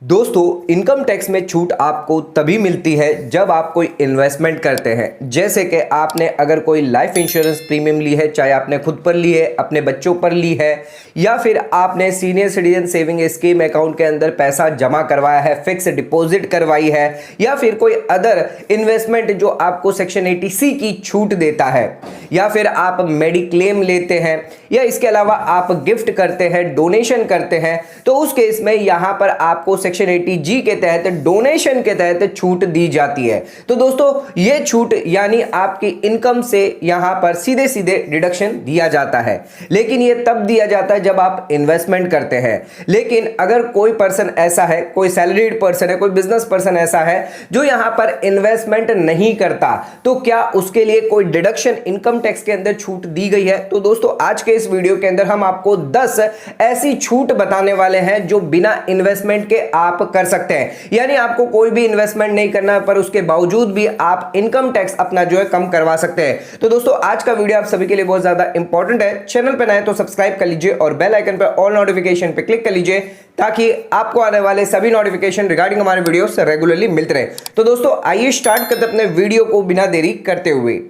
दोस्तों, income tax में छूट आपको तभी मिलती है जब आप कोई इन्वेस्टमेंट करते हैं। जैसे कि आपने अगर कोई लाइफ इंश्योरेंस प्रीमियम ली है, चाहे आपने खुद पर ली है, अपने बच्चों पर ली है, या फिर आपने senior citizen saving scheme account के अंदर पैसा जमा करवाया है, फिक्स डिपॉजिट करवाई है, या फिर कोई अदर इन्वेस्टमेंट जो आपको सेक्शन 80C की छूट देता है, या फिर आप मेडिक्लेम लेते हैं, या इसके अलावा आप गिफ्ट करते हैं, डोनेशन करते हैं, तो उस केस में यहां पर आपको सेक्शन 80G के तहत डोनेशन के तहत छूट दी जाती है। तो दोस्तों, यह छूट यानी आपकी इनकम से यहां पर सीधे सीधे डिडक्शन दिया जाता है, लेकिन यह तब दिया जाता है जब आप इन्वेस्टमेंट करते हैं। लेकिन अगर कोई पर्सन ऐसा है, कोई सैलरीड पर्सन है, कोई बिजनेस पर्सन ऐसा है जो यहां पर इन्वेस्टमेंट नहीं करता, तो क्या उसके लिए कोई डिडक्शन इनकम टैक्स के अंदर छूट दी गई है? तो दोस्तों, आज के इस वीडियो के अंदर हम आपको 10 ऐसी छूट बताने वाले हैं जो बिना इन्वेस्टमेंट के आप कर सकते हैं। यानी आपको कोई भी इन्वेस्टमेंट नहीं करना, पर उसके बावजूद भी आप इनकम टैक्स अपना जो है कम करवा सकते हैं। तो दोस्तों, आज का वीडियो आप सभी के लिए बहुत ज्यादा इंपॉर्टेंट है। चैनल पर नए तो सब्सक्राइब कर लीजिए और बेल आइकन पर ऑल नोटिफिकेशन पे क्लिक कर लीजिए, ताकि आपको आने वाले सभी नोटिफिकेशन रिगार्डिंग हमारे वीडियो से रेगुलरली मिलते रहे। तो दोस्तों, आइए स्टार्ट करते अपने वीडियो को बिना देरी करते हुए।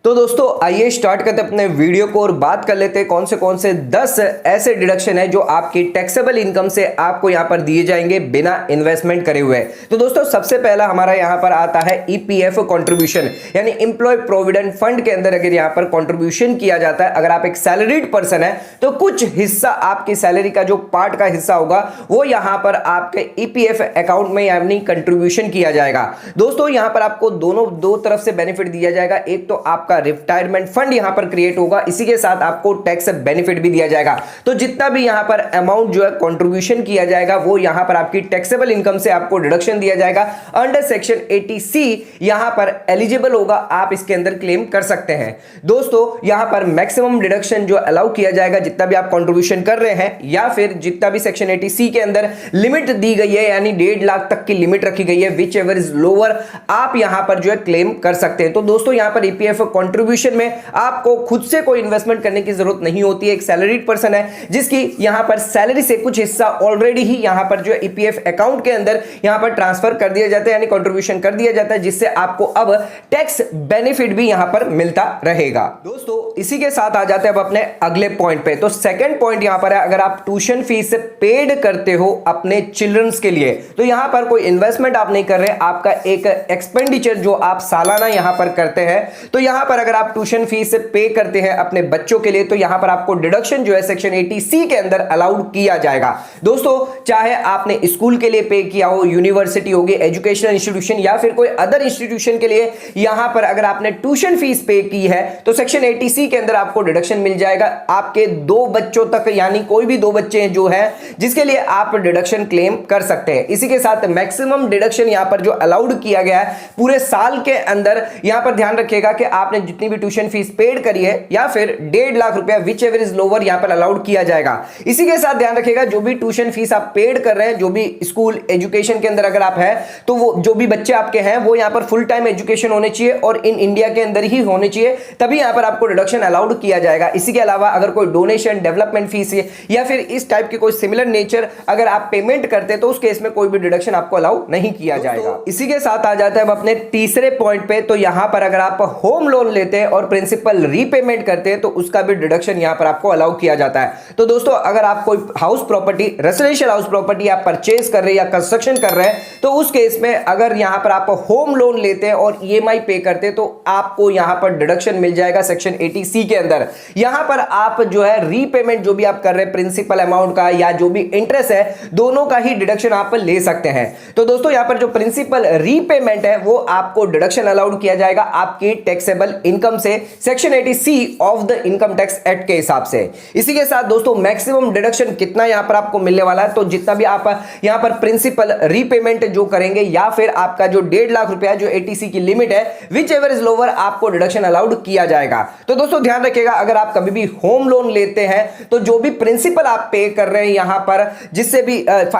तो दोस्तों, आइए स्टार्ट करते अपने वीडियो को और बात कर लेते हैं कौन से 10 ऐसे डिडक्शन है जो आपकी टैक्सेबल इनकम से आपको यहां पर दिए जाएंगे बिना इन्वेस्टमेंट करे हुए। तो दोस्तों, सबसे पहला हमारा यहां पर आता है ईपीएफ कंट्रीब्यूशन, यानी एम्प्लॉय प्रोविडेंट फंड के अंदर अगर यहां पर कंट्रीब्यूशन किया जाता है, अगर आप एक सैलरीड पर्सन है तो कुछ हिस्सा आपकी सैलरी का जो पार्ट का हिस्सा होगा वो यहां पर आपके ईपीएफ अकाउंट में यानी कंट्रीब्यूशन किया जाएगा। दोस्तों, यहां पर आपको दो तरफ से बेनिफिट दिया जाएगा। एक तो आपका रिटायरमेंट फंड यहां पर क्रिएट होगा, इसी के साथ आपको टैक्स बेनिफिट भी दिया जाएगा। तो जितना भी यहां पर अमाउंट जो है कंट्रीब्यूशन किया जाएगा वो यहां पर आपकी टैक्सेबल इनकम से आपको डिडक्शन दिया जाएगा। अंडर सेक्शन 80C यहां पर एलिजिबल होगा, आप इसके अंदर क्लेम कर सकते हैं। दोस्तों, यहां पर मैक्सिमम डिडक्शन जो अलाउ किया जाएगा, जितना भी आप कंट्रीब्यूशन कर रहे हैं या फिर जितना भी सेक्शन 80C के अंदर लिमिट दी गई है, यानी 1.5 लाख तक की लिमिट रखी गई है, विच एवर इज लोअर, आप यहां पर जो है क्लेम कर सकते हैं। तो दोस्तों, यहां पर ईपीएफ कंट्रीब्यूशन में आपको खुद से कोई इन्वेस्टमेंट करने की जरूरत नहीं होती है। एक सैलरीड पर्सन है जिसकी यहां पर सैलरी से कुछ हिस्सा ऑलरेडी ही यहां पर जो ईपीएफ अकाउंट के अंदर यहां पर ट्रांसफर कर दिया जाता है, यानी कंट्रीब्यूशन कर दिया जाता है, जिससे आपको अब टैक्स बेनिफिट भी यहां पर मिलता रहेगा। दोस्तों, इसी के साथ आ जाते हैं अब अपने अगले पॉइंट पे। तो सेकंड पॉइंट यहां पर है, अगर आप ट्यूशन फीस पेड करते हो अपने चिल्ड्रंस के लिए, तो यहां पर कोई इन्वेस्टमेंट आप नहीं कर रहे, आपका एक एक्सपेंडिचर जो आप सालाना यहां पर करते हैं, तो यहां पर अगर आप ट्यूशन फीस पे करते हैं अपने बच्चों के लिए, तो यहां पर आपको डिडक्शन जो है सेक्शन 80C के अंदर अलाउड किया जाएगा। दोस्तों, चाहे आपने स्कूल के लिए पे किया हो, यूनिवर्सिटी होगी, एजुकेशनल इंस्टीट्यूशन या फिर कोई अदर इंस्टीट्यूशन के लिए यहां पर अगर आपने ट्यूशन फीस पे की है, तो सेक्शन 80C के अंदर आपको डिडक्शन मिल जाएगा आपके 2 बच्चों तक, यानी कोई भी 2 बच्चे जो है जिसके लिए आप डिडक्शन क्लेम कर सकते हैं। इसी के साथ मैक्सिमम डिडक्शन यहां पर जो अलाउड किया गया है पूरे साल के अंदर, यहां पर ध्यान रखिएगा कि आपने जितनी भी ट्यूशन फीस पेड करी है या फिर 1.5 लाख रुपया, विच एवर इज लोअर, यहां पर अलाउड किया जाएगा। इसी के साथ ध्यान रखिएगा, जो भी ट्यूशन फीस आप पेड कर रहे हैं, जो भी स्कूल एजुकेशन के अंदर अगर आप हैं, तो वो जो भी बच्चे आपके हैं वो यहां पर फुल टाइम एजुकेशन होने चाहिए और इन इंडिया के अंदर ही होने चाहिए, तभी यहां पर आपको डिडक्शन अलाउड किया जाएगा। इसी के अलावा अगर कोई डोनेशन, डेवलपमेंट फीस या फिर इस टाइप की कोई सिमिलर नेचर अगर आप पेमेंट करते हैं, तो उस केस में कोई भी डिडक्शन आपको अलाउ नहीं किया जाएगा। इसी के साथ आ जाता है अब अपने तीसरे पॉइंट पे। तो यहां पर अगर आप होम लोन लेते हैं और प्रिंसिपल रीपेमेंट करते हैं, तो उसका भी डिडक्शन यहां पर आपको अलाउ किया जाता है। तो दोस्तों, अगर आप कोई house property, residential house property आप परचेज कर रहे हैं या कंस्ट्रक्शन कर रहे हैं, तो उस केस में अगर यहां पर आप होम लोन लेते हैं और ईएमआई पे करते हैं, तो आपको यहां पर डिडक्शन मिल जाएगा सेक्शन 80C के अंदर। यहां पर आप जो है रीपेमेंट जो भी आप कर रहे हैं, प्रिंसिपल अमाउंट का या जो भी इंटरेस्ट है, दोनों का ही डिडक्शन आप ले सकते हैं। तो दोस्तों, यहां पर जो प्रिंसिपल रीपेमेंट है वो आपको डिडक्शन अलाउड किया जाएगा आपकी टैक्सेबल इनकम से section 80C of the income tax act के हिसाब से। इसी के साथ दोस्तों, मैक्सिमम डिडक्शन कितना यहां पर आपको मिलने वाला है, तो जितना भी आप यहां पर प्रिंसिपल रीपेमेंट जो करेंगे या फिर आपका जो 1.5 लाख रुपया जो 80C की लिमिट है, विच एवर इज लोअर, आपको डिडक्शन अलाउड किया जाएगा। तो दोस्तों, ध्यान रखिएगा, अगर आप कभी भी होम लोन लेते हैं, तो जो भी प्रिंसिपल आप पे कर रहे हैं यहां पर, जिससे भी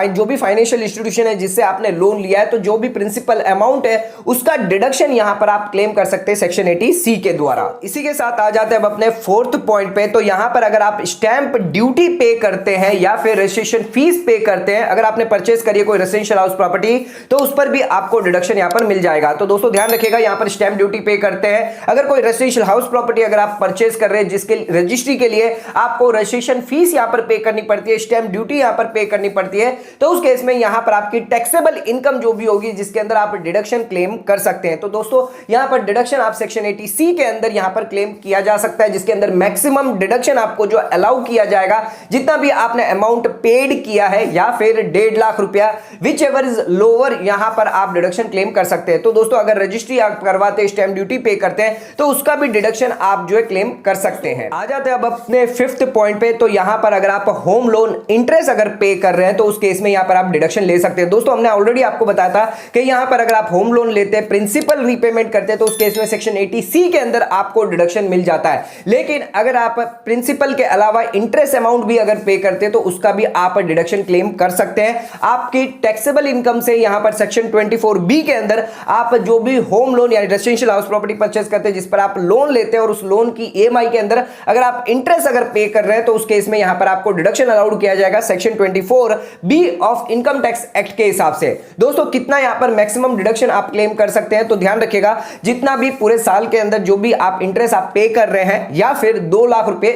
जो भी फाइनेंशियल इंस्टीट्यूशन है जिससे आपने लोन लिया है, तो जो भी प्रिंसिपल अमाउंट है उसका डिडक्शन यहां पर आप क्लेम कर सकते हैं सेक्शन 80C सी के द्वारा। इसी के साथ आ जाते हैं अब अपने फोर्थ पॉइंट पे। तो यहां पर अगर आप स्टैंप ड्यूटी पे करते हैं या फिर रजिस्ट्रेशन फीस पे करते हैं, अगर आपने परचेस करी है कोई रेजिडेंशियल हाउस प्रॉपर्टी, तो उस पर भी आपको डिडक्शन यहां पर मिल जाएगा। तो दोस्तों ध्यान रखिएगा, यहां पर स्टैंप ड्यूटी पे करते हैं, अगर कोई रेजिडेंशियल हाउस प्रॉपर्टी अगर आप परचेस कर रहे हैं जिसके रजिस्ट्री के लिए आपको रजिस्ट्रेशन फीस यहां पर पे करनी पड़ती है, स्टैंप ड्यूटी यहां पर पे करनी पड़ती है, तो उस केस में यहां पर आपकी टैक्सेबल इनकम जो भी होगी जिसके अंदर आप डिडक्शन क्लेम कर सकते हैं। तो दोस्तों यहां पर डिडक्शन आप सेक्शन 80C के अंदर यहां पर क्लेम किया जा सकता है, जिसके अंदर मैक्सिमम डिडक्शन आपको जो अलाउ किया जाएगा, जितना भी आपने अमाउंट पेड किया है या फिर 1.5 लाख रुपया, विच एवर इज लोअर, यहां पर आप डिडक्शन क्लेम कर सकते हैं। तो दोस्तों अगर रजिस्ट्री आप करवाते हैं, स्टैंप ड्यूटी पे करते हैं, तो उसका भी डिडक्शन आप जो है क्लेम कर सकते हैं। आ जाते हैं अब अपने फिफ्थ पॉइंट पे। तो यहां पर अगर आप होम लोन इंटरेस्ट अगर पे कर रहे हैं तो उस केस में यहां पर आप डिडक्शन ले सकते हैं। दोस्तों हमने ऑलरेडी आपको बताया था कि यहां पर अगर आप होम लोन लेते हैं, प्रिंसिपल रीपेमेंट करते हैं, तो उस केस में सेक्शन 80C के अंदर आपको डिडक्शन मिल जाता है। लेकिन अगर आप प्रिंसिपल के अलावा इंटरेस्ट अमाउंट भी अगर पे करते हैं तो उसका भी आप डिडक्शन क्लेम कर सकते हैं। आपकी टैक्सेबल इनकम से यहां पर सेक्शन 24B के अंदर आप जो भी होम लोन या रेजिडेंशियल हाउस प्रॉपर्टी परचेस करते हैं जिस पर आप लोन लेते हैं और उस लोन की EMI के अंदर अगर आप इंटरेस्ट अगर पे कर रहे हैं, तो उस केस में यहां पर आपको डिडक्शन अलाउड किया जाएगा section 24B of income tax act के हिसाब से। दोस्तों कितना यहां पर मैक्सिमम डिडक्शन आप क्लेम कर सकते हैं, तो ध्यान रखिएगा, जितना भी पूरे साल के अंदर जो भी आप इंटरेस्ट आप पे कर रहे हैं या फिर 2 लाख रुपए,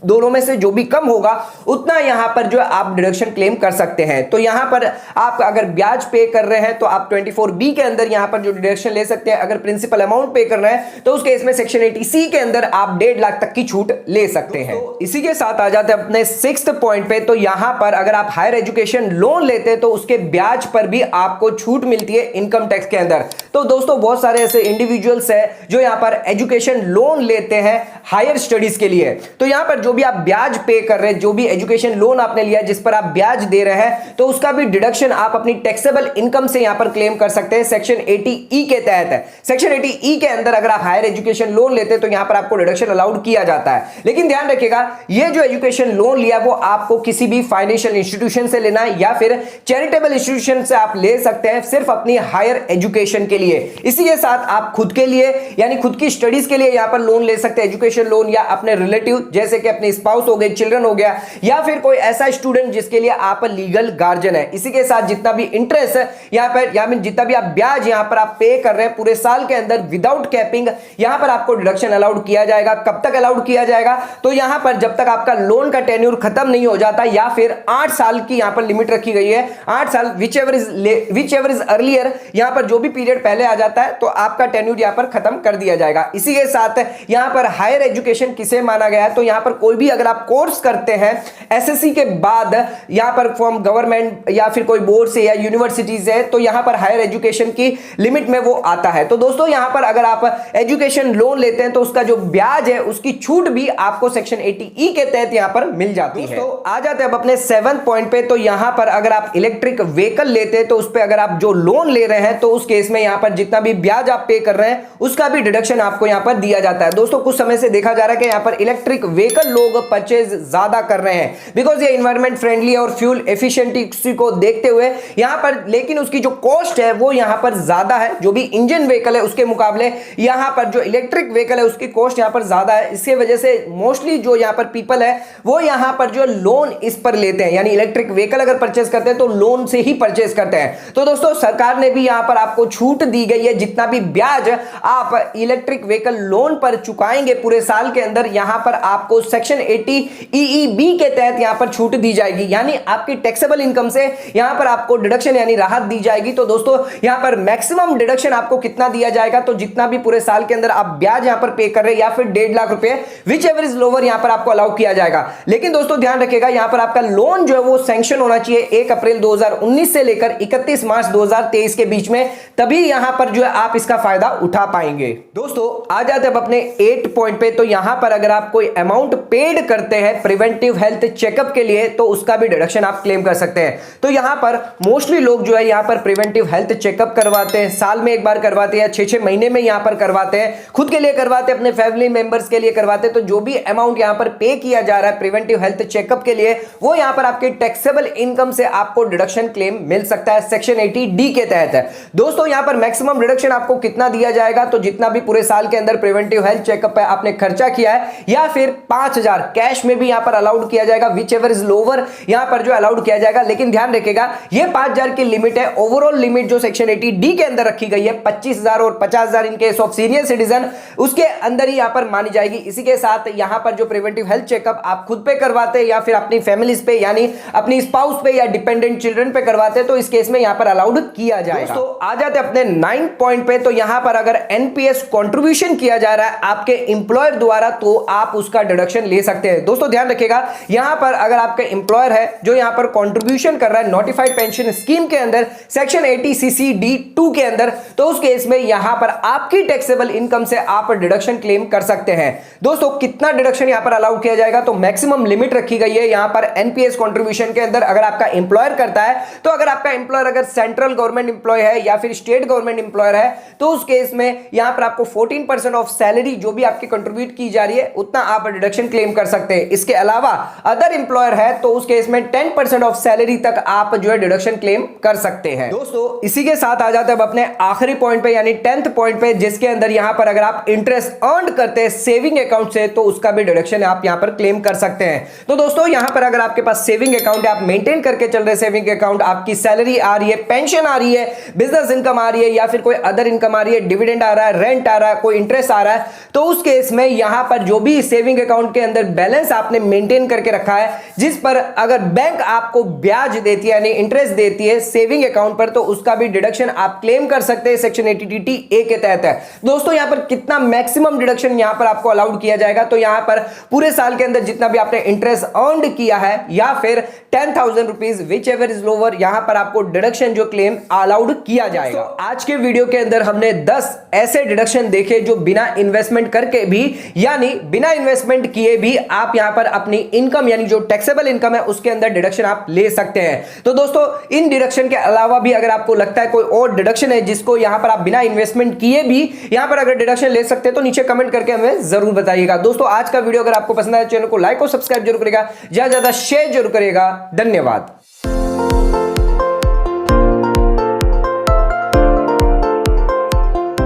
दोनों में से जो भी कम होगा उतना यहां पर जो आप डिडक्शन क्लेम कर सकते हैं। तो यहां पर आप अगर ब्याज पे कर रहे हैं तो आप 24B के अंदर यहां पर जो डिडक्शन ले सकते हैं। अगर प्रिंसिपल अमाउंट पे कर रहे हैं तो उस केस में सेक्शन 80C के अंदर आप 1.5 लाख तक की छूट ले सकते हैं। तो इसी के साथ आ जाते हैं अपने सिक्स्थ पॉइंट पे। तो यहां पर अगर आप हायर एजुकेशन लोन लेते हैं तो उसके ब्याज पर भी आपको छूट मिलती है इनकम टैक्स के अंदर। तो दोस्तों बहुत सारे ऐसे इंडिविजुअल्स हैं जो यहां पर एजुकेशन लोन लेते हैं हायर स्टडीज के लिए। तो यहां पर जो भी आप ब्याज पे कर रहे हैं, जो भी एजुकेशन लोन आपने लिया जिस पर आप ब्याज दे रहे हैं, तो उसका भी डिडक्शन आप अपनी टैक्सेबल इनकम से यहां पर क्लेम कर सकते हैं सेक्शन 80E के तहत है। सेक्शन 80E के अंदर अगर आप हायर एजुकेशन लोन लेते हैं तो यहां पर आपको डिडक्शन अलाउड किया जाता है। लेकिन ध्यान रखिएगा, ये जो एजुकेशन लोन लिया वो आपको किसी भी फाइनेंशियल इंस्टीट्यूशन से लेना है या फिर चैरिटेबल इंस्टीट्यूशन से आप ले सकते हैं, सिर्फ अपनी हायर एजुकेशन के लिए। इसी के साथ आप खुद के लिए यानी खुद की स्टडीज के लिए यहां पर लोन ले सकते हैं, एजुकेशन लोन, या अपने रिलेटिव जैसे कि अपने स्पाउस हो गए, चिल्ड्रन हो गया, या फिर कोई ऐसा स्टूडेंट जिसके लिए आप लीगल गार्जियन है। इसी के साथ जितना भी इंटरेस्ट है यहां पर या जितना भी आप ब्याज यहां पर आप पे कर रहे हैं पूरे साल के अंदर विदाउट कैपिंग, यहां पर आपको डिडक्शन अलाउड किया जाएगा। कब तक अलाउड किया जाएगा, तो यहां पर जब तक आपका लोन का टेन्योर खत्म नहीं हो जाता, या फिर 8 साल की यहां पर लिमिट रखी गई है। 8 साल विच एवर इज अर्लियर, यहां पर जो भी पीरियड पहले आ जाता है तो आपका टेन्योर यहां पर खत्म कर दिया जाएगा। इसी के साथ यहां पर हायर एजुकेशन किसे माना गया है, तो यहां पर कोई भी अगर आप कोर्स करते हैं SSC के बाद यहां पर फ्रॉम गवर्नमेंट या फिर कोई बोर्ड से या यूनिवर्सिटीज है, तो यहां पर हायर एजुकेशन की लिमिट में वो आता है। तो दोस्तों यहां पर अगर आप एजुकेशन लोन लेते हैं तो उसका जो ब्याज है उसकी छूट भी आपको सेक्शन 80E के तहत यहां पर मिल जाती है। तो आ जाते हैं अब अपने 7th पॉइंट पे। तो यहां पर अगर आप इलेक्ट्रिक व्हीकल लेते हैं तो उस पर अगर आप जो लोन ले रहे हैं तो उस केस में यहां पर जितना भी ब्याज आप पे कर रहे हैं उसका भी डिडक्शन आपको यहां पर दिया जाता है। दोस्तों कुछ समय से देखा जा रहा है कि यहां पर इलेक्ट्रिक व्हीकल लोग परचेज ज्यादा कर रहे हैं बिकॉज ये इन्वायरमेंट फ्रेंडली और फ्यूल एफिशिएंसी को देखते हुए यहां पर, लेकिन उसकी जो कॉस्ट है वो यहां पर ज्यादा है। जो भी इंजन व्हीकल है उसके मुकाबले यहां पर जो इलेक्ट्रिक व्हीकल है उसकी कॉस्ट यहां पर ज्यादा है। इसकी वजह से मोस्टली जो यहां पर पीपल है वो यहां पर जो लोन इस पर लेते हैं, यानी इलेक्ट्रिक व्हीकल अगर परचेज करते हैं तो लोन से ही परचेज करते हैं। तो दोस्तों सरकार ने भी यहां पर आपको छूट दी गई है, जितना भी ब्याज आप इलेक्ट्रिक व्हीकल लोन पर चुकाएंगे पूरे साल के अंदर, यहां पर आपको सेक्शन 80EEB के तहत यहां पर छूट दी जाएगी, यानी आपकी टैक्सेबल इनकम से यहां पर आपको डिडक्शन यानी राहत दी जाएगी। तो दोस्तों यहां पर मैक्सिमम डिडक्शन आपको कितना दिया जाएगा, तो जितना भी पूरे साल के अंदर आप ब्याज यहां पर पे कर रहे हैं या फिर 1.5 लाख रुपए, विच एवर इज लोअर, यहां पर आपको अलाउ किया जाएगा। लेकिन दोस्तों ध्यान रखिएगा, यहां पर आपका लोन जो है वो सैंक्शन होना चाहिए 1 अप्रैल 2019 से लेकर 31 मार्च 2023 के बीच में, तभी यहां पर जो है आप इसका फायदा उठा पाएंगे। दोस्तों आ जाते हैं अब अपने 8 पॉइंट पे। तो यहां पर अगर आप कोई अमाउंट पेड करते हैं प्रिवेंटिव हेल्थ चेकअप के लिए तो उसका भी डिडक्शन आप क्लेम कर सकते हैं। तो यहां पर मोस्टली लोग जो है यहां पर प्रिवेंटिव हेल्थ चेकअप करवाते हैं, साल में एक बार करवाते हैं, 6-6 महीने में यहां पर करवाते हैं, खुद के लिए करवाते हैं, अपने फैमिली मेंबर्स के लिए करवाते हैं। तो जो भी अमाउंट यहां पर पे किया जा रहा है प्रिवेंटिव हेल्थ चेकअप के लिए वो यहां पर आपके टैक्सेबल इनकम से आपको डिडक्शन क्लेम मिल सकता है सेक्शन 80D के तहत है। दोस्तों यहां पर मैक्सिमम डिडक्शन आपको कितना दिया जाएगा, तो जितना भी पूरे पूरे साल के अंदर प्रिवेंटिव हेल्थ चेकअप पे आपने खर्चा किया है, या फिर 5,000 कैश में भी यहां पर अलाउड किया जाएगा, विच एवर इज लोअर यहां पर जो अलाउड किया जाएगा। लेकिन ध्यान रखिएगा ये 5,000 की लिमिट है, ओवरऑल लिमिट जो सेक्शन 80D के अंदर रखी गई है 25,000 और 50,000 in case of senior citizen, उसके अंदर ही यहां पर मानी जाएगी। इसी के साथ यहां पर जो प्रिवेंटिव हेल्थ चेकअप आप खुद पे करवाते हैं या फिर अपनी फैमिलीज पे यानी अपनी स्पाउस पे या डिपेंडेंट चिल्ड्रन पे करवाते हैं तो इस केस में यहां पर अलाउड किया जाएगा। दोस्तों आ जाते अपने 9 पॉइंट पे। तो यहां पर अगर एनपीएस कंट्रीब्यूशन किया जा रहा है आपके एम्प्लॉयर द्वारा तो आप उसका डिडक्शन ले सकते हैं। दोस्तों ध्यान रखिएगा यहां पर अगर आपका एम्प्लॉयर है जो यहां पर कंट्रीब्यूशन कर रहा है नोटिफाइड पेंशन स्कीम के अंदर सेक्शन 80CC-D2 के अंदर, तो उस केस में यहां पर आपकी टैक्सेबल इनकम से आप डिडक्शन क्लेम कर सकते हैं। दोस्तों कितना डिडक्शन यहां पर अलाउड किया जाएगा, तो मैक्सिमम लिमिट रखी गई है यहां पर एनपीएस कंट्रीब्यूशन के अंदर। अगर आपका एम्प्लॉयर करता है तो अगर आपका एम्प्लॉयर अगर सेंट्रल गवर्नमेंट एम्प्लॉय है या फिर स्टेट गवर्नमेंट एम्प्लॉयर है तो उस केस में यहां पर आपको 14% ऑफ सैलरी जो भी आपकी कंट्रीब्यूट की जा रही है उतना आप डिडक्शन क्लेम कर सकते हैं। इसके अलावा अदर एम्प्लॉयर है तो उस केस में 10% ऑफ सैलरी तक आप जो है डिडक्शन क्लेम कर सकते हैं। दोस्तों इसी के साथ आ जाते हैं अब अपने आखिरी पॉइंट पे यानी 10th पॉइंट पे, जिसके अंदर यहां पर अगर आप इंटरेस्ट अर्न करते हैं सेविंग अकाउंट से तो उसका भी डिडक्शन आप यहां पर क्लेम कर सकते हैं। तो दोस्तों यहां पर अगर आपके पास सेविंग अकाउंट है, आप मेंटेन करके चल रहे सेविंग अकाउंट, आपकी सैलरी आ रही है, पेंशन आ रही है, बिजनेस इनकम आ रही है या फिर कोई अदर इनकम आ रही है, डिविडेंड आ रहा है, रेंट आ रहा है, कोई इंटरेस्ट आ रहा है, तो उस केस में यहां पर जो भी सेविंग अकाउंट के अंदर बैलेंस आपने मेंटेन करके रखा है जिस पर अगर बैंक आपको ब्याज देती है यानी इंटरेस्ट देती है सेविंग अकाउंट पर, तो उसका भी डिडक्शन आप क्लेम कर सकते हैं सेक्शन 80DA के तहत है। दोस्तों यहां पर कितना मैक्सिमम डिडक्शन यहां पर आपको अलाउड किया जाएगा, तो यहां पर पूरे साल के अंदर जितना भी आपने इंटरेस्ट अर्न किया है या फिर 10,000 rupees which ever is lower, यहां पर आपको डिडक्शन जो क्लेम अलाउड किया जाएगा। आज के वीडियो के अंदर हमने 10 ऐसे डिडक्शन देखे जो बिना इन्वेस्टमेंट करके भी यानी बिना इन्वेस्टमेंट किए भी आप यहां पर अपनी इनकम यानी जो टैक्सेबल इनकम है उसके अंदर डिडक्शन आप ले सकते हैं। तो दोस्तों इन डिडक्शन के अलावा भी अगर आपको लगता है कोई और डिडक्शन है जिसको यहां पर आप बिना इन्वेस्टमेंट किए भी यहां पर अगर डिडक्शन ले सकते हैं तो नीचे कमेंट करके हमें जरूर बताइएगा। दोस्तों आज का वीडियो अगर आपको पसंद आया चैनल को लाइक और सब्सक्राइब जरूर करेगा, ज्यादा से ज्यादा शेयर जरूर करेगा। धन्यवाद।